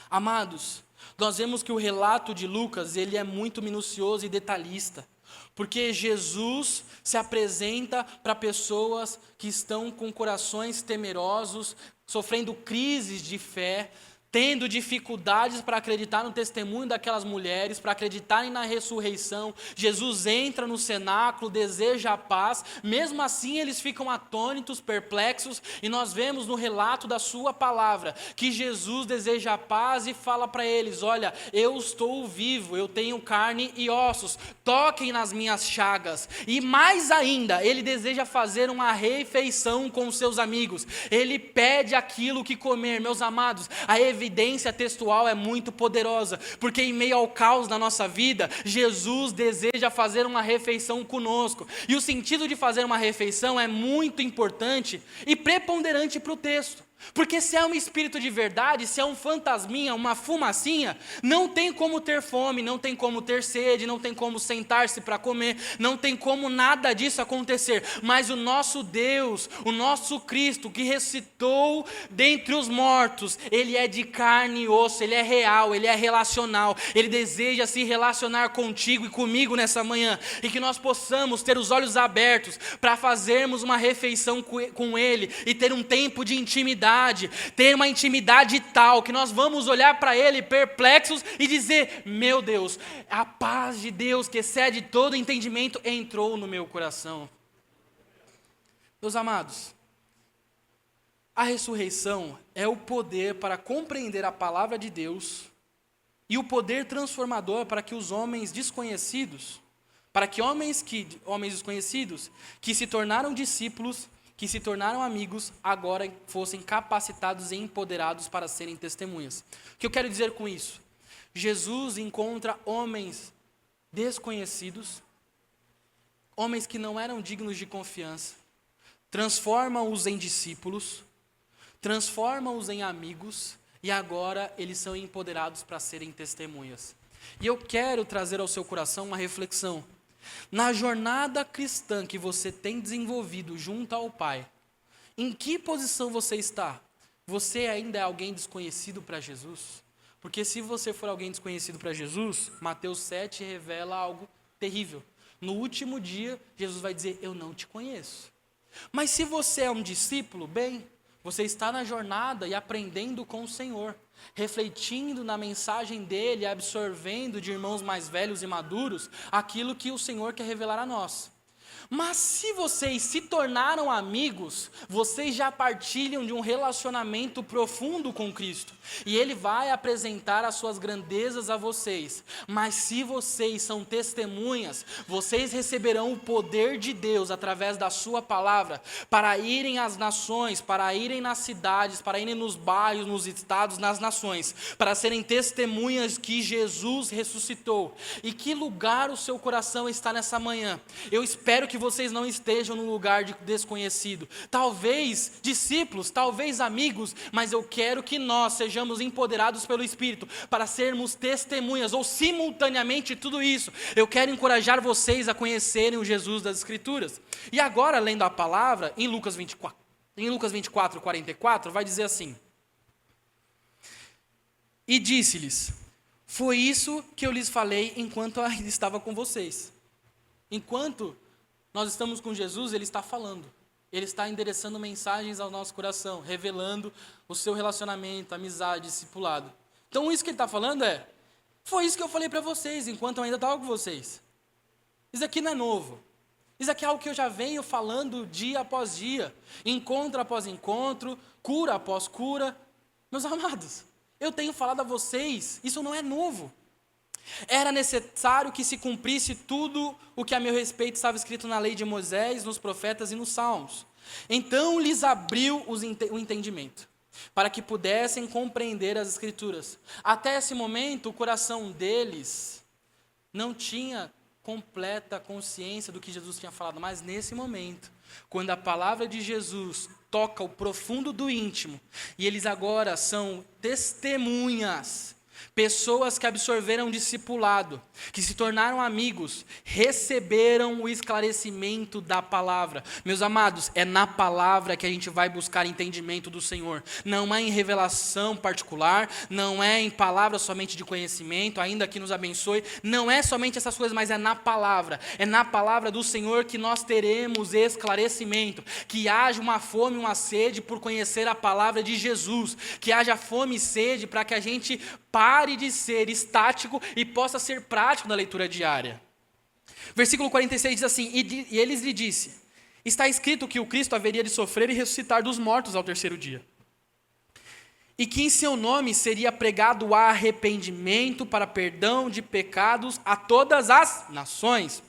Amados, nós vemos que o relato de Lucas, ele é muito minucioso e detalhista. Porque Jesus se apresenta para pessoas que estão com corações temerosos, sofrendo crises de fé, tendo dificuldades para acreditar no testemunho daquelas mulheres, para acreditarem na ressurreição. Jesus entra no cenáculo, deseja a paz, mesmo assim eles ficam atônitos, perplexos, e nós vemos no relato da sua palavra, que Jesus deseja a paz e fala para eles, olha, eu estou vivo, eu tenho carne e ossos, toquem nas minhas chagas, e mais ainda, ele deseja fazer uma refeição com os seus amigos, ele pede aquilo que comer. Meus amados, a evidência textual é muito poderosa, porque em meio ao caos da nossa vida, Jesus deseja fazer uma refeição conosco, e o sentido de fazer uma refeição é muito importante e preponderante para o texto. Porque se é um espírito de verdade, se é um fantasminha, uma fumacinha, não tem como ter fome, não tem como ter sede, não tem como sentar-se para comer, não tem como nada disso acontecer. Mas o nosso Deus, o nosso Cristo, que ressuscitou dentre os mortos, Ele é de carne e osso, Ele é real, Ele é relacional, Ele deseja se relacionar contigo e comigo nessa manhã, e que nós possamos ter os olhos abertos para fazermos uma refeição com Ele, e ter um tempo de intimidade, ter uma intimidade tal, que nós vamos olhar para Ele perplexos e dizer, meu Deus, a paz de Deus que excede todo entendimento entrou no meu coração. Meus amados, a ressurreição é o poder para compreender a palavra de Deus e o poder transformador para que os homens desconhecidos, para que homens desconhecidos que se tornaram discípulos, que se tornaram amigos, agora fossem capacitados e empoderados para serem testemunhas. O que eu quero dizer com isso? Jesus encontra homens desconhecidos, homens que não eram dignos de confiança, transforma-os em discípulos, transforma-os em amigos, e agora eles são empoderados para serem testemunhas. E eu quero trazer ao seu coração uma reflexão. Na jornada cristã que você tem desenvolvido junto ao Pai, em que posição você está? Você ainda é alguém desconhecido para Jesus? Porque se você for alguém desconhecido para Jesus, Mateus 7 revela algo terrível. No último dia, Jesus vai dizer, eu não te conheço. Mas se você é um discípulo, bem, você está na jornada e aprendendo com o Senhor, refletindo na mensagem dele, absorvendo de irmãos mais velhos e maduros aquilo que o Senhor quer revelar a nós. Mas se vocês se tornaram amigos, vocês já partilham de um relacionamento profundo com Cristo. E Ele vai apresentar as suas grandezas a vocês. Mas se vocês são testemunhas, vocês receberão o poder de Deus através da sua palavra, para irem às nações, para irem nas cidades, para irem nos bairros, nos estados, nas nações, para serem testemunhas que Jesus ressuscitou. E que lugar o seu coração está nessa manhã? Eu espero que vocês não estejam num lugar de desconhecido, talvez discípulos, talvez amigos, mas eu quero que nós sejamos empoderados pelo Espírito, para sermos testemunhas, ou simultaneamente tudo isso, eu quero encorajar vocês a conhecerem o Jesus das Escrituras. E agora, lendo a palavra, em Lucas 24, 44, vai dizer assim, e disse-lhes, foi isso que eu lhes falei enquanto ainda estava com vocês. Enquanto nós estamos com Jesus, Ele está falando. Ele está endereçando mensagens ao nosso coração, revelando o seu relacionamento, amizade, discipulado. Então isso que Ele está falando é, Foi isso que eu falei para vocês, enquanto eu ainda estava com vocês. Isso aqui não é novo. Isso aqui é algo que eu já venho falando dia após dia, encontro após encontro, cura após cura. Meus amados, eu tenho falado a vocês, isso não é novo. Era necessário que se cumprisse tudo o que a meu respeito estava escrito na lei de Moisés, nos profetas e nos salmos. Então lhes abriu o entendimento, para que pudessem compreender as Escrituras. Até esse momento, o coração deles não tinha completa consciência do que Jesus tinha falado, mas nesse momento, quando a palavra de Jesus toca o profundo do íntimo, e eles agora são testemunhas, pessoas que absorveram discipulado, que se tornaram amigos, receberam o esclarecimento da palavra. Meus amados, é na palavra que a gente vai buscar entendimento do Senhor. Não é em revelação particular, não é em palavras somente de conhecimento, ainda que nos abençoe. Não é somente essas coisas, mas é na palavra. É na palavra do Senhor que nós teremos esclarecimento. Que haja uma fome, uma sede por conhecer a palavra de Jesus. Que haja fome e sede para que a gente pare de ser estático e possa ser prático na leitura diária. Versículo 46 diz assim: e eles lhe disse: está escrito que o Cristo haveria de sofrer e ressuscitar dos mortos ao terceiro dia, e que em seu nome seria pregado o arrependimento para perdão de pecados a todas as nações,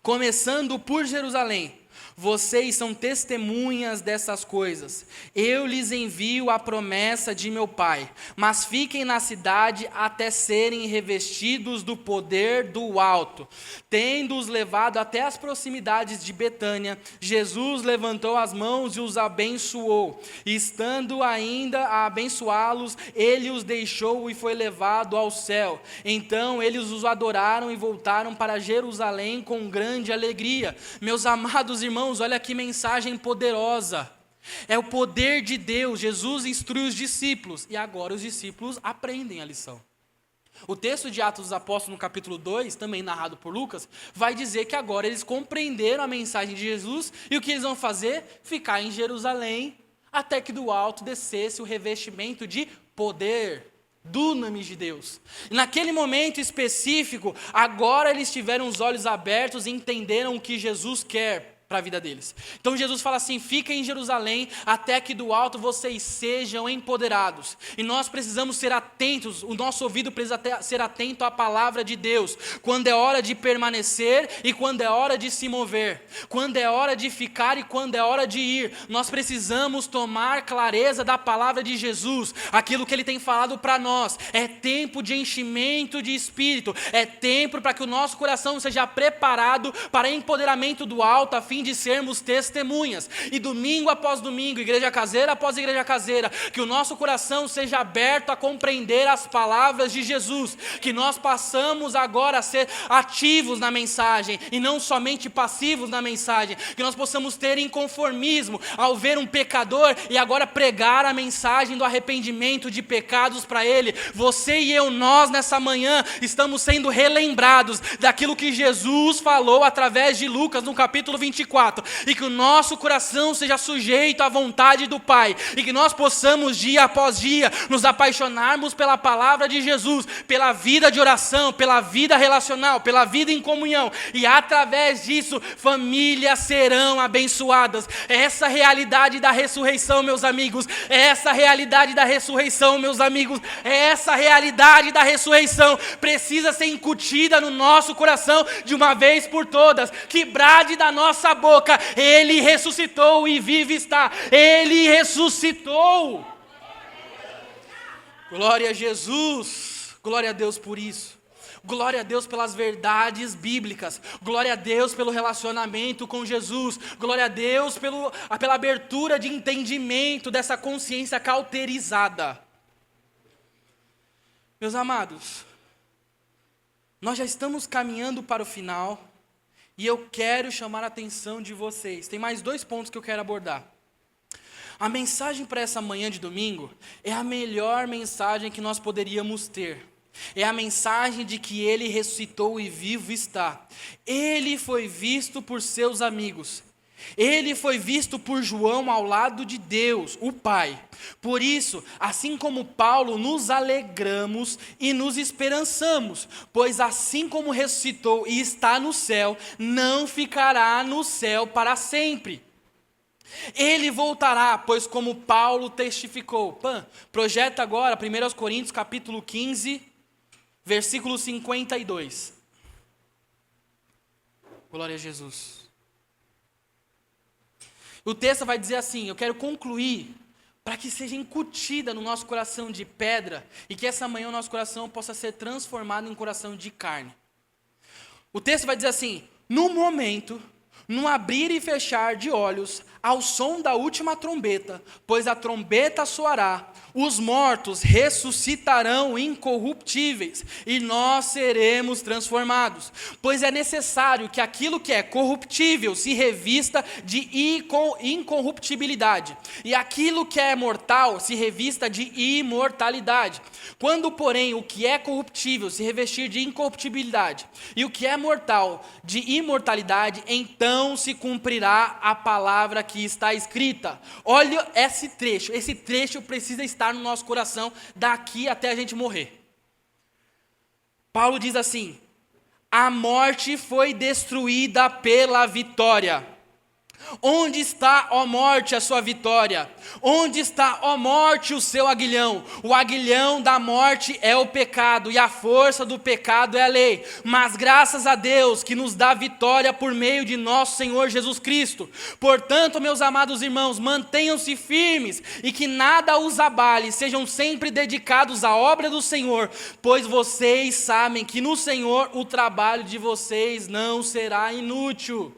começando por Jerusalém. Vocês são testemunhas dessas coisas. Eu lhes envio a promessa de meu Pai, mas fiquem na cidade até serem revestidos do poder do alto. Tendo-os levado até as proximidades de Betânia, Jesus levantou as mãos e os abençoou. E estando ainda a abençoá-los, ele os deixou e foi levado ao céu. Então eles os adoraram e voltaram para Jerusalém com grande alegria. Meus amados irmãos, olha que mensagem poderosa. É o poder de Deus. Jesus instrui os discípulos e agora os discípulos aprendem a lição. O texto de Atos dos Apóstolos, no capítulo 2, também narrado por Lucas, vai dizer que agora eles compreenderam a mensagem de Jesus e o que eles vão fazer? Ficar em Jerusalém até que do alto descesse o revestimento de poder, dunamis de Deus. E naquele momento específico, agora eles tiveram os olhos abertos e entenderam o que Jesus quer para a vida deles. Então Jesus fala assim: fiquem em Jerusalém até que do alto vocês sejam empoderados. E nós precisamos ser atentos, o nosso ouvido precisa ser atento à palavra de Deus, quando é hora de permanecer e quando é hora de se mover, quando é hora de ficar e quando é hora de ir. Nós precisamos tomar clareza da palavra de Jesus, aquilo que ele tem falado para nós. É tempo de enchimento de espírito, é tempo para que o nosso coração seja preparado para empoderamento do alto, a fim de sermos testemunhas. E domingo após domingo, igreja caseira após igreja caseira, que o nosso coração seja aberto a compreender as palavras de Jesus, que nós passamos agora a ser ativos na mensagem e não somente passivos na mensagem, que nós possamos ter inconformismo ao ver um pecador e agora pregar a mensagem do arrependimento de pecados para ele. Você e eu, nós nessa manhã estamos sendo relembrados daquilo que Jesus falou através de Lucas no capítulo 24, e que o nosso coração seja sujeito à vontade do Pai, e que nós possamos dia após dia nos apaixonarmos pela palavra de Jesus, pela vida de oração, pela vida relacional, pela vida em comunhão, e através disso famílias serão abençoadas. É essa realidade da ressurreição, meus amigos, é essa realidade da ressurreição, meus amigos, é essa realidade da ressurreição, precisa ser incutida no nosso coração de uma vez por todas, que brade da nossa boca: ele ressuscitou e vive está. Ele ressuscitou. Glória a Jesus. Glória a Deus por isso. Glória a Deus pelas verdades bíblicas. Glória a Deus pelo relacionamento com Jesus. Glória a Deus pela abertura de entendimento dessa consciência cauterizada. Meus amados, nós já estamos caminhando para o final. E eu quero chamar a atenção de vocês. Tem mais 2 pontos que eu quero abordar. A mensagem para essa manhã de domingo é a melhor mensagem que nós poderíamos ter. É a mensagem de que ele ressuscitou e vivo está. Ele foi visto por seus amigos. Ele foi visto por João ao lado de Deus, o Pai. Por isso, assim como Paulo, nos alegramos e nos esperançamos, pois assim como ressuscitou e está no céu, não ficará no céu para sempre. Ele voltará, pois como Paulo testificou. Projeta agora 1 Coríntios capítulo 15, versículo 52. Glória a Jesus. O texto vai dizer assim, eu quero concluir, para que seja incutida no nosso coração de pedra, e que essa manhã o nosso coração possa ser transformado em coração de carne. O texto vai dizer assim, no momento, num abrir e fechar de olhos, ao som da última trombeta, pois a trombeta soará, os mortos ressuscitarão incorruptíveis, e nós seremos transformados. Pois é necessário que aquilo que é corruptível se revista de incorruptibilidade, e aquilo que é mortal se revista de imortalidade. Quando, porém, o que é corruptível se revestir de incorruptibilidade, e o que é mortal de imortalidade, então se cumprirá a palavra que está escrita. Olha esse trecho precisa estar no nosso coração daqui até a gente morrer. Paulo diz assim, a morte foi destruída pela vitória. Onde está, ó morte, a sua vitória? Onde está, ó morte, o seu aguilhão? O aguilhão da morte é o pecado, e a força do pecado é a lei. Mas graças a Deus que nos dá vitória por meio de nosso Senhor Jesus Cristo. Portanto, meus amados irmãos, mantenham-se firmes e que nada os abale, sejam sempre dedicados à obra do Senhor, pois vocês sabem que no Senhor o trabalho de vocês não será inútil.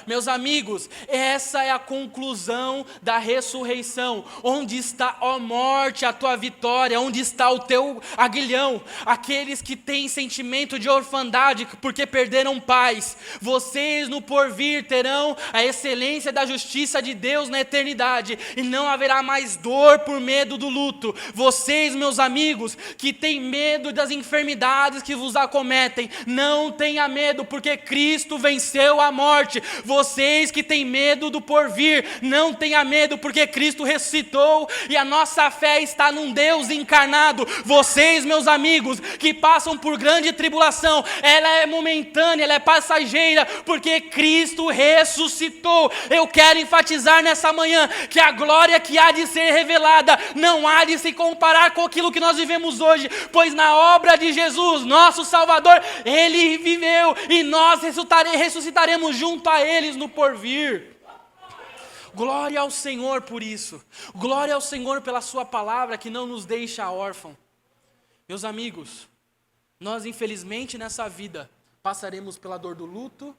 Meus amigos, essa é a conclusão da ressurreição. Onde está, ó morte, a tua vitória? Onde está o teu aguilhão? Aqueles que têm sentimento de orfandade porque perderam pais, vocês no porvir terão a excelência da justiça de Deus na eternidade, e não haverá mais dor por medo do luto. Vocês, meus amigos, que têm medo das enfermidades que vos acometem, não tenha medo, porque Cristo venceu a morte. Vocês que têm medo do porvir, não tenha medo, porque Cristo ressuscitou e a nossa fé está num Deus encarnado. Vocês, meus amigos, que passam por grande tribulação, ela é momentânea, ela é passageira, porque Cristo ressuscitou. Eu quero enfatizar nessa manhã que a glória que há de ser revelada não há de se comparar com aquilo que nós vivemos hoje, pois na obra de Jesus, nosso Salvador, Ele viveu e nós ressuscitaremos junto a eles no porvir. Glória ao Senhor por isso. Glória ao Senhor pela sua palavra que não nos deixa órfãos. Meus amigos, nós infelizmente nessa vida passaremos pela dor do luto,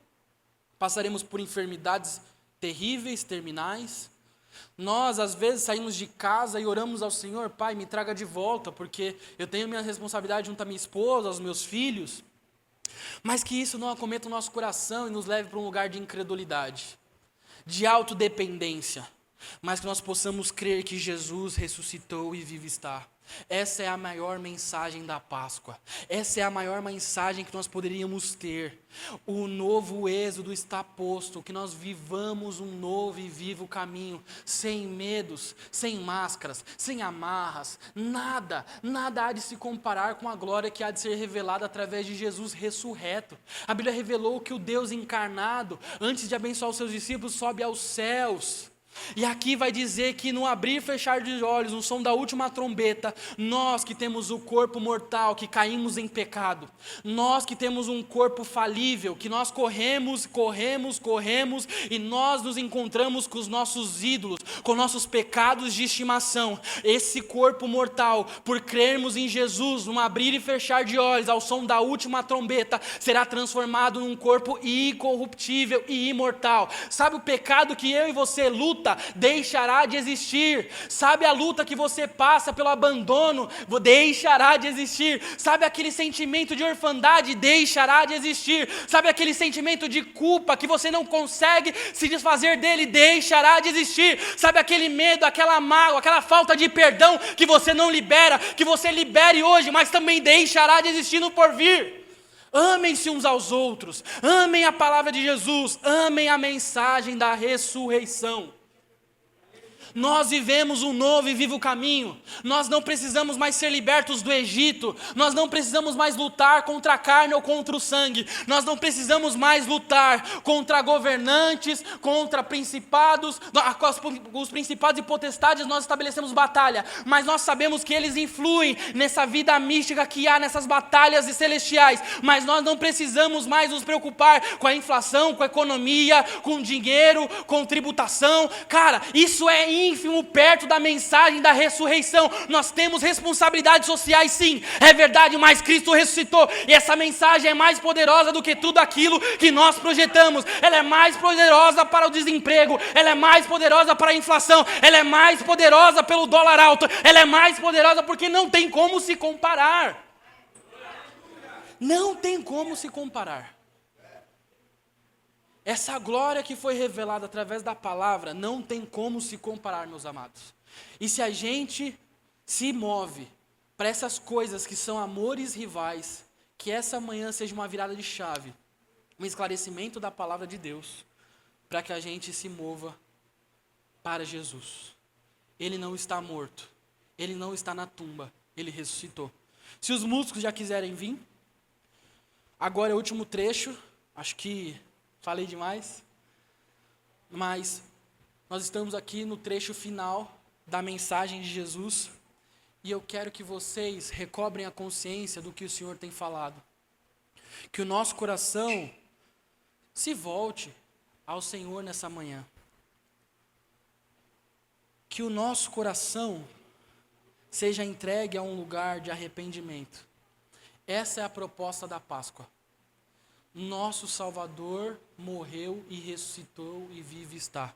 passaremos por enfermidades terríveis, terminais. Nós às vezes saímos de casa e oramos ao Senhor, Pai, me traga de volta, porque eu tenho minha responsabilidade junto à minha esposa, aos meus filhos. Mas que isso não acometa o nosso coração e nos leve para um lugar de incredulidade, de autodependência, mas que nós possamos crer que Jesus ressuscitou e vive está. Essa é a maior mensagem da Páscoa. Essa é a maior mensagem que nós poderíamos ter. O novo êxodo está posto, que nós vivamos um novo e vivo caminho, sem medos, sem máscaras, sem amarras, nada há de se comparar com a glória que há de ser revelada através de Jesus ressurreto. A Bíblia revelou que o Deus encarnado, antes de abençoar os seus discípulos, sobe aos céus. E aqui vai dizer que no abrir e fechar de olhos, no som da última trombeta, nós que temos o corpo mortal, que caímos em pecado, nós que temos um corpo falível, que nós corremos e nós nos encontramos com os nossos ídolos, com nossos pecados de estimação. Esse corpo mortal, por crermos em Jesus, no abrir e fechar de olhos, ao som da última trombeta, será transformado num corpo incorruptível e imortal. Sabe o pecado que eu e você luta? Deixará de existir. Sabe a luta que você passa pelo abandono? Deixará de existir. Sabe aquele sentimento de orfandade? Deixará de existir. Sabe aquele sentimento de culpa que você não consegue se desfazer dele? Deixará de existir. Sabe aquele medo, aquela mágoa, aquela falta de perdão que você não libera, que você libere hoje, mas também deixará de existir no porvir. Amem-se uns aos outros, amem a palavra de Jesus, amem a mensagem da ressurreição. Nós vivemos um novo e vivo caminho. Nós não precisamos mais ser libertos do Egito. Nós não precisamos mais lutar contra a carne ou contra o sangue. Nós não precisamos mais lutar contra governantes, contra principados. Com os principados e potestades nós estabelecemos batalha. Mas nós sabemos que eles influem nessa vida mística que há nessas batalhas celestiais. Mas nós não precisamos mais nos preocupar com a inflação, com a economia, com dinheiro, com tributação. Cara, isso é ínfimo perto da mensagem da ressurreição. Nós temos responsabilidades sociais, sim, é verdade, mas Cristo ressuscitou, e essa mensagem é mais poderosa do que tudo aquilo que nós projetamos. Ela é mais poderosa para o desemprego, ela é mais poderosa para a inflação, ela é mais poderosa pelo dólar alto, ela é mais poderosa porque não tem como se comparar. Não tem como se comparar. Essa glória que foi revelada através da palavra não tem como se comparar, meus amados. E se a gente se move para essas coisas que são amores rivais, que essa manhã seja uma virada de chave, um esclarecimento da palavra de Deus, para que a gente se mova para Jesus. Ele não está morto, ele não está na tumba, ele ressuscitou. Se os músicos já quiserem vir, agora é o último trecho, acho que falei demais, mas nós estamos aqui no trecho final da mensagem de Jesus e eu quero que vocês recobrem a consciência do que o Senhor tem falado. Que o nosso coração se volte ao Senhor nessa manhã. Que o nosso coração seja entregue a um lugar de arrependimento. Essa é a proposta da Páscoa. Nosso Salvador morreu e ressuscitou e vive está.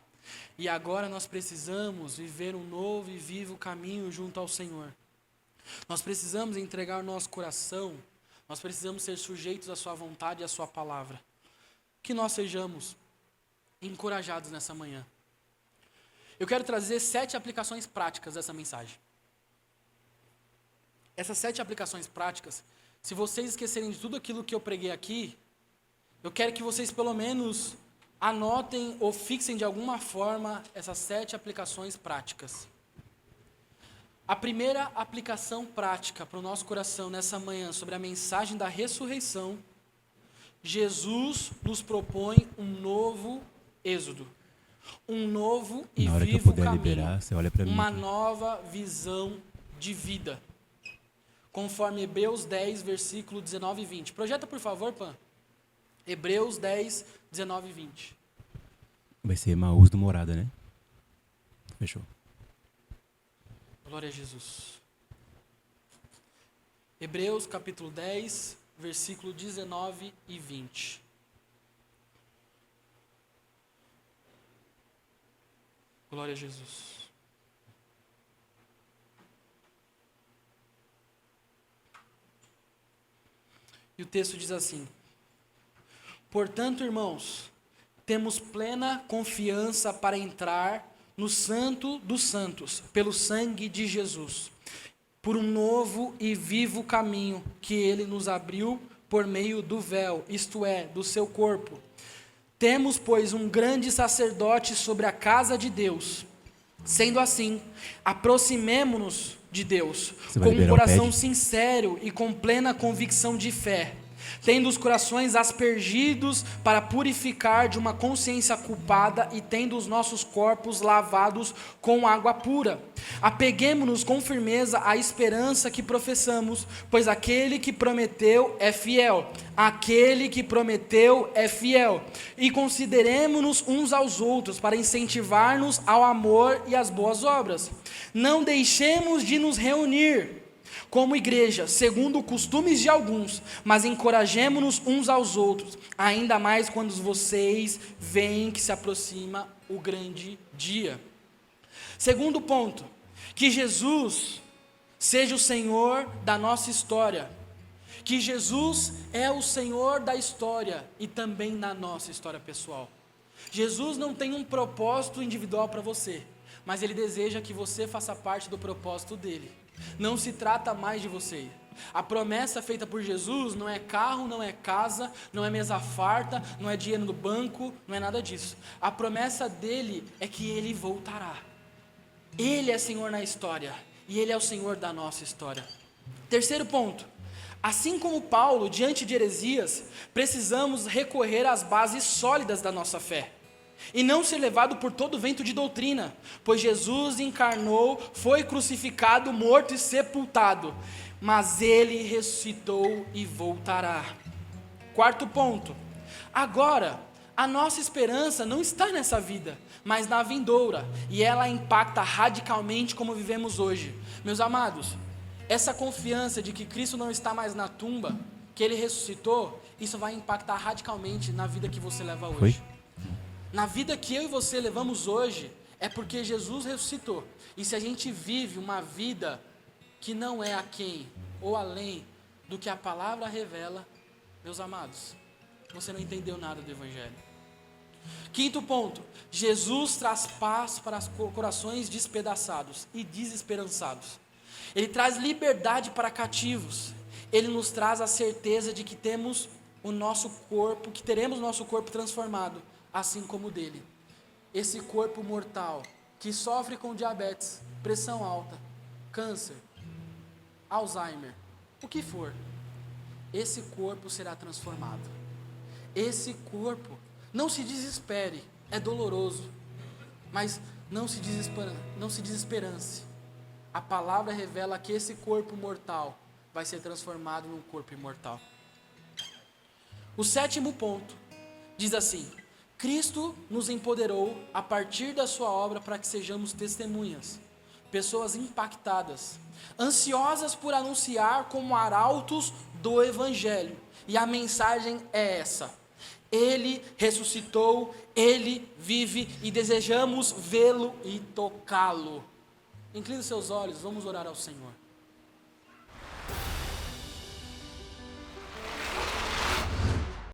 E agora nós precisamos viver um novo e vivo caminho junto ao Senhor. Nós precisamos entregar o nosso coração, nós precisamos ser sujeitos à sua vontade e à sua palavra. Que nós sejamos encorajados nessa manhã. Eu quero trazer 7 aplicações práticas dessa mensagem. Essas 7 aplicações práticas, se vocês esquecerem de tudo aquilo que eu preguei aqui, eu quero que vocês pelo menos anotem ou fixem de alguma forma essas 7 aplicações práticas. A primeira aplicação prática para o nosso coração nessa manhã sobre a mensagem da ressurreição, Jesus nos propõe um novo êxodo, um novo e vivo caminho, uma nova visão de vida, conforme Hebreus 10, versículo 19 e 20. Projeta, por favor, Pan. Hebreus 10, 19 e 20. Vai ser Emaús do Morada, né? Fechou. Glória a Jesus. Hebreus capítulo 10, versículo 19 e 20. Glória a Jesus. E o texto diz assim: portanto, irmãos, temos plena confiança para entrar no Santo dos Santos, pelo sangue de Jesus, por um novo e vivo caminho que Ele nos abriu por meio do véu, isto é, do seu corpo. Temos, pois, um grande sacerdote sobre a casa de Deus. Sendo assim, aproximemo-nos de Deus com um coração sincero e com plena convicção de fé, tendo os corações aspergidos para purificar de uma consciência culpada e tendo os nossos corpos lavados com água pura. Apeguemo-nos com firmeza à esperança que professamos, pois aquele que prometeu é fiel. Aquele que prometeu é fiel. E consideremo-nos uns aos outros para incentivar-nos ao amor e às boas obras. Não deixemos de nos reunir como igreja, segundo costumes de alguns, mas encorajemo-nos uns aos outros, ainda mais quando vocês veem que se aproxima o grande dia. Segundo ponto, que Jesus seja o Senhor da nossa história, que Jesus é o Senhor da história e também na nossa história pessoal. Jesus não tem um propósito individual para você, mas Ele deseja que você faça parte do propósito dEle. Não se trata mais de você, A promessa feita por Jesus não é carro, não é casa, não é mesa farta, não é dinheiro no banco, não é nada disso. A promessa dele é que ele voltará. Ele é Senhor na história e ele é o Senhor da nossa história. Terceiro ponto. Assim como Paulo, diante de heresias, precisamos recorrer às bases sólidas da nossa fé. E não ser levado por todo vento de doutrina, pois Jesus encarnou, foi crucificado, morto e sepultado, mas ele ressuscitou e voltará. Quarto ponto. Agora, a nossa esperança não está nessa vida, mas na vindoura, e ela impacta radicalmente como vivemos hoje. Meus amados, essa confiança de que Cristo não está mais na tumba, que Ele ressuscitou, isso vai impactar radicalmente na vida que você leva hoje. Foi? Na vida que eu e você levamos hoje, é porque Jesus ressuscitou. E se a gente vive uma vida que não é aquém ou além do que a palavra revela, meus amados, você não entendeu nada do Evangelho. Quinto ponto, Jesus traz paz para os corações despedaçados e desesperançados. Ele traz liberdade para cativos. Ele nos traz a certeza de que temos o nosso corpo, que teremos nosso corpo transformado, assim como o dele. Esse corpo mortal, que sofre com diabetes, pressão alta, câncer, Alzheimer, o que for, esse corpo será transformado. Esse corpo, não se desespere, é doloroso, mas não se desesperance. A palavra revela que esse corpo mortal vai ser transformado num corpo imortal. O sétimo ponto diz assim: Cristo nos empoderou a partir da sua obra para que sejamos testemunhas, pessoas impactadas, ansiosas por anunciar como arautos do Evangelho. E a mensagem é essa: Ele ressuscitou, Ele vive e desejamos vê-lo e tocá-lo. Incline seus olhos, vamos orar ao Senhor.